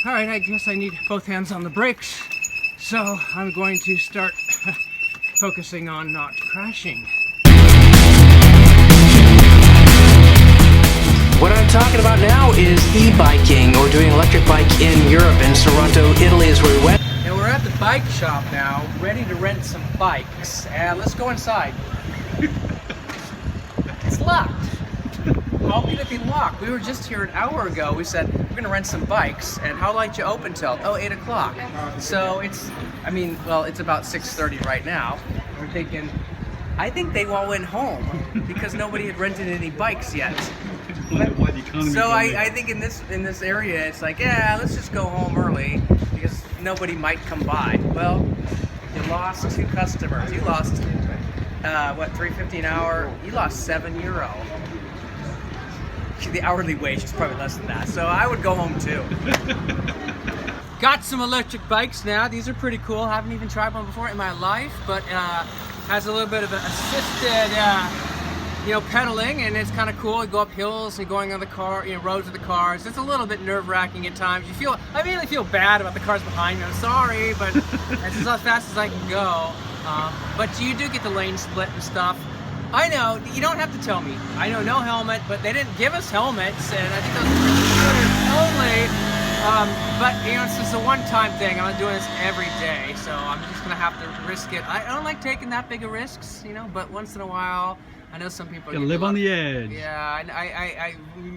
Alright, I guess I need both hands on the brakes, so I'm going to start focusing on not crashing. What I'm talking about now is e-biking, or doing electric bike in Europe. In Sorrento, Italy is where we went. And we're at the bike shop now, ready to rent some bikes, and let's go inside. It's locked. How could it be locked? We were just here an hour ago. We said we're gonna rent some bikes, and how late you open till? Oh, 8 o'clock. So it's, well, it's about 6:30 right now. We're thinking, I think they all went home because nobody had rented any bikes yet. So I think in this area, it's like, yeah, let's just go home early because nobody might come by. Well, you lost 2 customers. You lost, what, $3.50 an hour? You lost €7. The hourly wage is probably less than that, so I would go home too. Got some electric bikes now. These are pretty cool. Haven't even tried one before in my life, but has a little bit of an assisted, pedaling, and it's kind of cool. You go up hills and going on the roads with the cars. It's a little bit nerve-wracking at times. I really feel bad about the cars behind me. I'm sorry, but that's just as fast as I can go. But you do get the lane split and stuff. I know, you don't have to tell me. I know no helmet, but they didn't give us helmets, and I think those are for scooters only. But it's just a one-time thing. I'm not doing this every day, so I'm just gonna have to risk it. I don't like taking that big of risks, but once in a while, I know some people live on the edge. Yeah,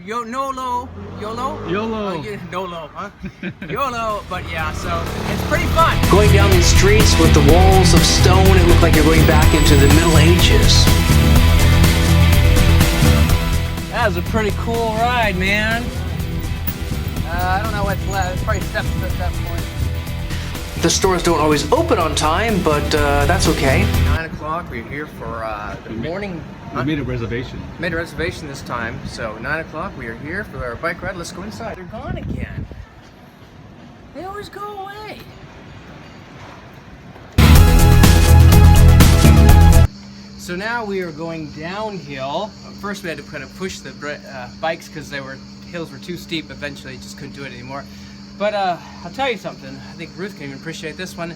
YOLO. Oh, NOLO, huh? YOLO, but yeah, so it's pretty fun. Going down these streets with the walls of stone, it looked like you're going back into the Middle Ages. That was a pretty cool ride, man. I don't know what's left. It's probably steps at that point. The stores don't always open on time, but that's okay. 9 o'clock, we're here for the morning. We made a reservation. Made a reservation this time, so 9 o'clock, we are here for our bike ride. Let's go inside. They're gone again. They always go away. So now we are going downhill. First we had to kind of push the bikes because hills were too steep. Eventually just couldn't do it anymore. But I'll tell you something, I think Ruth can even appreciate this one,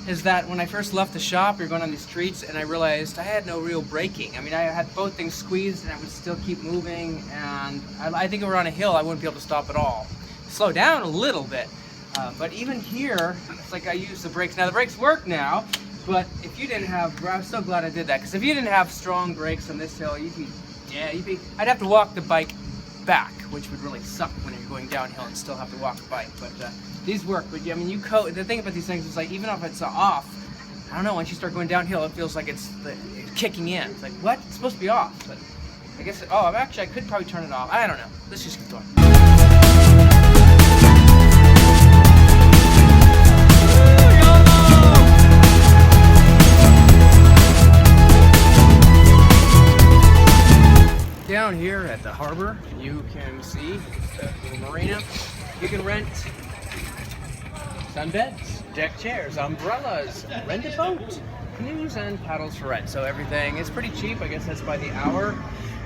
is that when I first left the shop, we were going on these streets, and I realized I had no real braking. I had both things squeezed, and I would still keep moving, and I think if we were on a hill, I wouldn't be able to stop at all. Slow down a little bit, but even here, it's like I use the brakes. Now the brakes work now, but if you didn't have, I'm so glad I did that, because if you didn't have strong brakes on this hill, I'd have to walk the bike back, which would really suck when you're going downhill and still have to walk the bike. But these work. But the thing about these things is, like, even if it's off, I don't know, once you start going downhill, it feels like it's kicking in. It's like, what? It's supposed to be off. But I guess, actually I could probably turn it off. I don't know. Let's just keep going. Down here at the harbor, you can see the little marina. You can rent sunbeds, deck chairs, umbrellas, rent a boat, canoes, and paddles for rent. So everything is pretty cheap. I guess that's by the hour.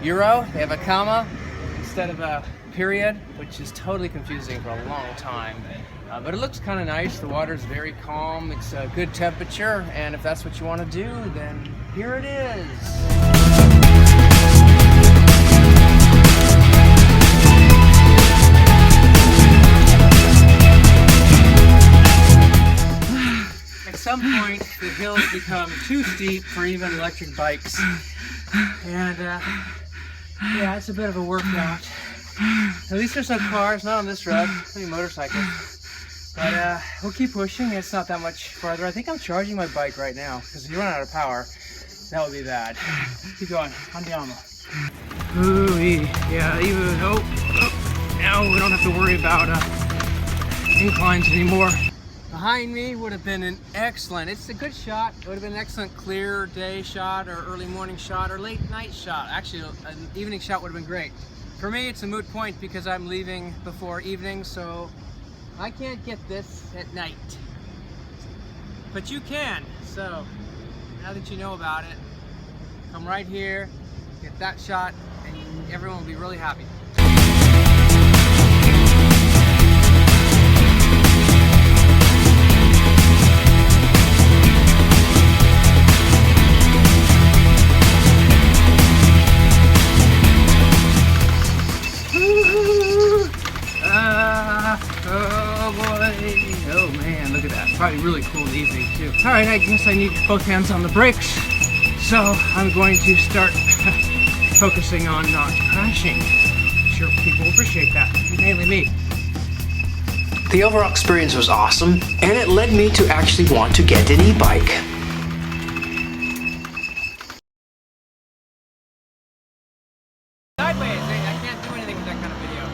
Euro, they have a comma instead of a period, which is totally confusing for a long time. But it looks kind of nice. The water's very calm. It's a good temperature, and if that's what you want to do, then here it is. At some point, the hills become too steep for even electric bikes, and yeah, it's a bit of a workout. At least there's no cars, not on this road, maybe motorcycles. But we'll keep pushing. It's not that much farther. I think I'm charging my bike right now, because if you run out of power, that would be bad. Keep going. Andiamo. Ooh, yeah, even now we don't have to worry about inclines anymore. Behind me would have been an excellent, it's a good shot, it would have been an excellent clear day shot or early morning shot or late night shot. Actually, an evening shot would have been great. For me, it's a moot point because I'm leaving before evening, so I can't get this at night. But you can, so now that you know about it, come right here, get that shot, and everyone will be really happy. probably really cool in the evening too. All right, I guess I need both hands on the brakes. So I'm going to start focusing on not crashing. I'm sure people appreciate that, mainly me. The overall experience was awesome, and it led me to actually want to get an e-bike.